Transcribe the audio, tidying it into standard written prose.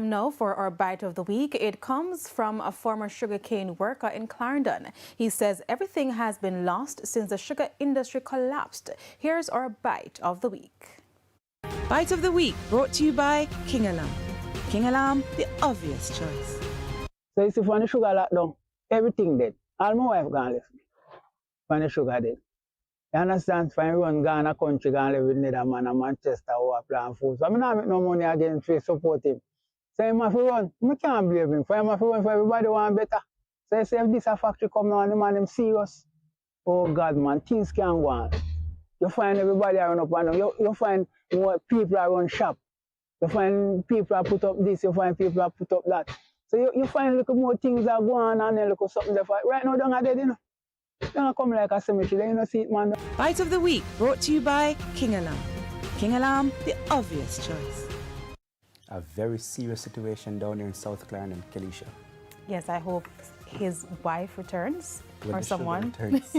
Now for our bite of the week, it comes from a former sugarcane worker in Clarendon. He says everything has been lost since the sugar industry collapsed. Here's our bite of the week. Bite of the week brought to you by King Alarm. King Alarm, the obvious choice. So you see, when the sugar locked down, everything dead. All my wife gone left me. When the sugar dead. You understand? When I run Ghana country, gone live with another man in Manchester who are playing food. So I don't make no money again to support him. So he have to run. I can't blame him. For him have to run for everybody want better. So you see, if this a factory come now and the man them serious, oh God man, things can go on. You find everybody run up and down. You find more people are run shop. You find people are put up this, you find people are put up that. So you find little more things are going on and then look something different. Right now, don't dead, you know. Don't come like a cemetery, then you don't see it, man. Bite of the week brought to you by King Alarm. King Alarm, the obvious choice. A very serious situation down here in South Clarendon, Kelisha. Yes, I hope his wife returns When or the sugar someone. returns.